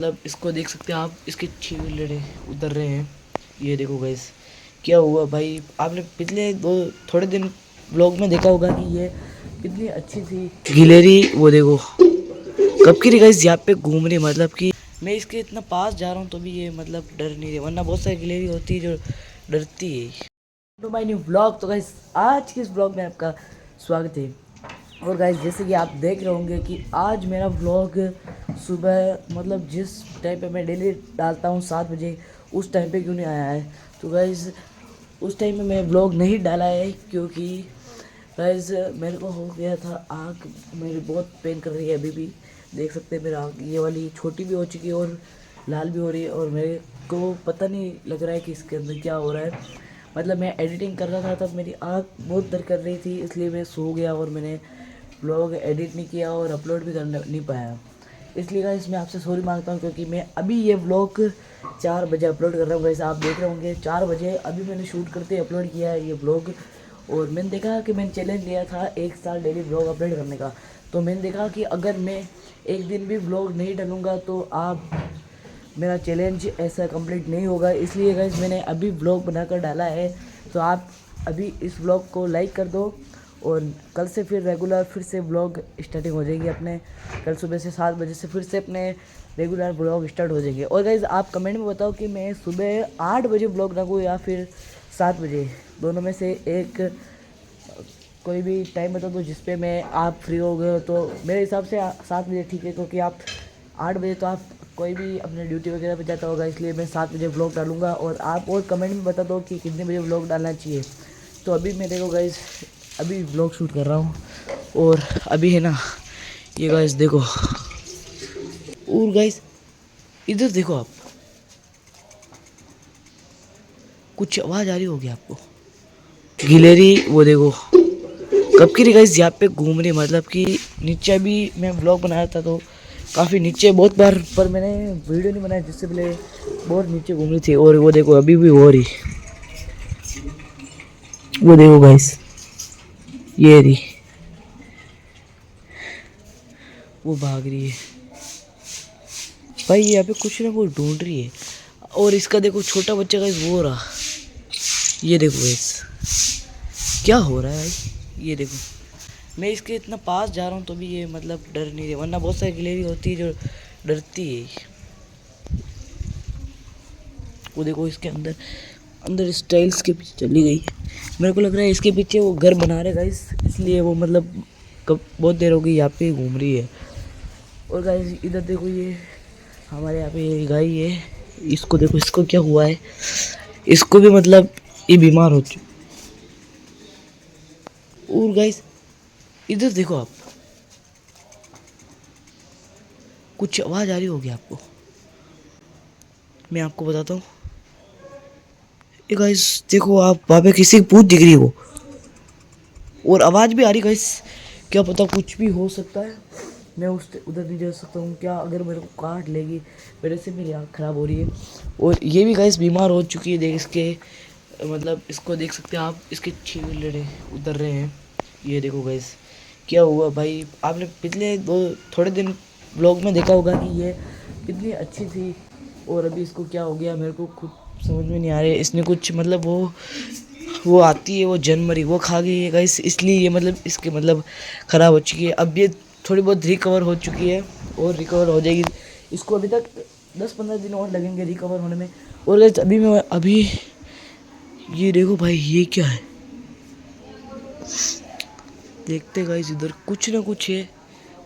मतलब इसको देख सकते हैं आप, इसके 6 लड़े उतर रहे हैं। ये देखो गाइस, क्या हुआ भाई, आपने पिछले दो थोड़े दिन व्लॉग में देखा होगा कि ये कितनी अच्छी थी गिलेरी। वो देखो कब की गाइस यहाँ पे घूम रही, मतलब कि मैं इसके इतना पास जा रहा हूँ तो भी ये मतलब डर नहीं रही, वरना बहुत सारी गिलेरी होती है जो डरती है। तो माय न्यू व्लॉग, तो गाइस आज के इस व्लॉग में आपका स्वागत है। और गाइस जैसे कि आप देख रहे होंगे कि आज मेरा व्लॉग सुबह मतलब जिस टाइम पे मैं डेली डालता हूँ 7 बजे, उस टाइम पे क्यों नहीं आया है। तो गाइस उस टाइम में मैं व्लॉग नहीं डाला है क्योंकि गाइस मेरे को हो गया था आँख, मेरी बहुत पेन कर रही है अभी भी। देख सकते हैं मेरा आँख ये वाली छोटी भी हो चुकी है और लाल भी हो रही है, और मेरे को पता नहीं लग रहा है कि इसके अंदर क्या हो रहा है। मतलब मैं एडिटिंग कर रहा था तब मेरी आँख बहुत दर्द कर रही थी, इसलिए मैं सो गया और मैंने व्लॉग एडिट नहीं किया और अपलोड भी कर नहीं पाया। इसलिए गाइस मैं आपसे सॉरी मांगता हूँ क्योंकि मैं अभी ये व्लॉग 4 बजे अपलोड कर रहा हूँ। गाइस आप देख रहे होंगे 4 बजे अभी मैंने शूट करते अपलोड किया है ये व्लॉग। और मैंने देखा कि मैंने चैलेंज लिया था 1 साल डेली व्लॉग अपलोड करने का, तो मैंने देखा कि अगर मैं एक दिन भी व्लॉग नहीं डालूँगा तो आप मेरा चैलेंज ऐसा कंप्लीट नहीं होगा। इसलिए गाइस मैंने अभी व्लॉग बनाकर डाला है, तो आप अभी इस व्लॉग को लाइक कर दो और कल से फिर रेगुलर फिर से व्लॉग स्टार्टिंग हो जाएगी अपने। कल सुबह से 7 बजे से फिर से अपने रेगुलर व्लॉग स्टार्ट हो जाएंगे। और गाइस आप कमेंट में बताओ कि मैं सुबह 8 बजे व्लॉग रखूँ या फिर 7 बजे, दोनों में से एक कोई भी टाइम बता दो जिस पे मैं आप फ्री हो गए हो। तो मेरे हिसाब से 7 बजे ठीक है, क्योंकि आप 8 बजे तो आप कोई भी अपने ड्यूटी वगैरह पे जाता होगा, इसलिए मैं 7 बजे व्लॉग डालूंगा। और आप और कमेंट में बता दो कि कितने बजे व्लॉग डालना चाहिए। तो अभी मैं देखो गाइस अभी व्लॉग शूट कर रहा हूँ, और अभी है ना ये गाइस देखो, और गाइस इधर देखो आप, कुछ आवाज़ आ रही होगी आपको, गिलेरी वो देखो कब की गाइस यहाँ पे घूम रही, मतलब कि नीचे अभी मैं व्लॉग बनाया था तो काफ़ी नीचे बहुत बार, पर मैंने वीडियो नहीं बनाया जिससे पहले बहुत नीचे घूम रही थी। और वो देखो अभी भी हो रही, वो देखो गाइस ये रही, वो भाग रही है भाई, यहाँ पे कुछ ना कुछ ढूंढ रही है। और इसका देखो छोटा बच्चा गाइस वो रहा, ये देखो गाइस क्या हो रहा है भाई। ये देखो मैं इसके इतना पास जा रहा हूँ तो भी ये मतलब डर नहीं रही, वरना बहुत सारी गिलेरी होती है जो डरती है। वो देखो इसके अंदर अंदर स्टाइल्स के पीछे चली गई। मेरे को लग रहा है इसके पीछे वो घर बना रहे गाइस, इसलिए वो मतलब कब बहुत देर हो गई यहाँ पे घूम रही है। और गाइस इधर देखो ये हमारे यहाँ पे ये गाय है, इसको देखो इसको क्या हुआ है, इसको भी मतलब ये बीमार हो चुकी। और गाइस इधर देखो आप, कुछ आवाज़ आ रही होगी आपको, मैं आपको बताता हूँ। ये गाइस देखो आप, वहाँ पे किसी की पूंछ दिख रही है वो, और आवाज़ भी आ रही गाइस, क्या पता कुछ भी हो सकता है। मैं उस उधर नहीं जा सकता हूँ क्या, अगर मेरे को काट लेगी, मेरे से मेरी आँख ख़राब हो रही है। और ये भी गाइस बीमार हो चुकी है, देख इसके मतलब इसको देख सकते हैं आप, इसके 6 लड़े उतर रहे हैं। ये देखो गाइस क्या हुआ भाई, आपने पिछले थोड़े दिन व्लॉग में देखा होगा कि ये कितनी अच्छी थी, और अभी इसको क्या हो गया मेरे को खुद समझ में नहीं आ रहा है। इसने कुछ मतलब वो आती है वो जनवरी वो खा गई है गाइस, इसलिए ये मतलब इसके मतलब ख़राब हो चुकी है। अब ये थोड़ी बहुत रिकवर हो चुकी है और रिकवर हो जाएगी, इसको अभी तक 10-15 दिन और लगेंगे रिकवर होने में। और गाइस अभी मैं अभी ये देखो भाई ये क्या है, देखते गाइस इधर कुछ ना कुछ है,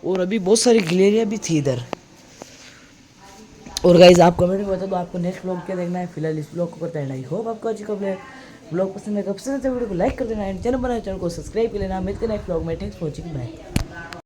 और अभी बहुत सारी गिलेरियाँ भी थी इधर। और गाइज आप कमेंट में बता दो आपको नेक्स्ट व्लॉग क्या देखना है। फिलहाल इस व्लॉग को करते हैं, आई होप आपको आज का व्लॉग पसंद है। वीडियो को लाइक कर देना, चैनल बनाए चैनल को सब्सक्राइब कर लेना। मिलते हैं नेक्स्ट व्लॉग में, थैंक्स फॉर वॉचिंग, बाय।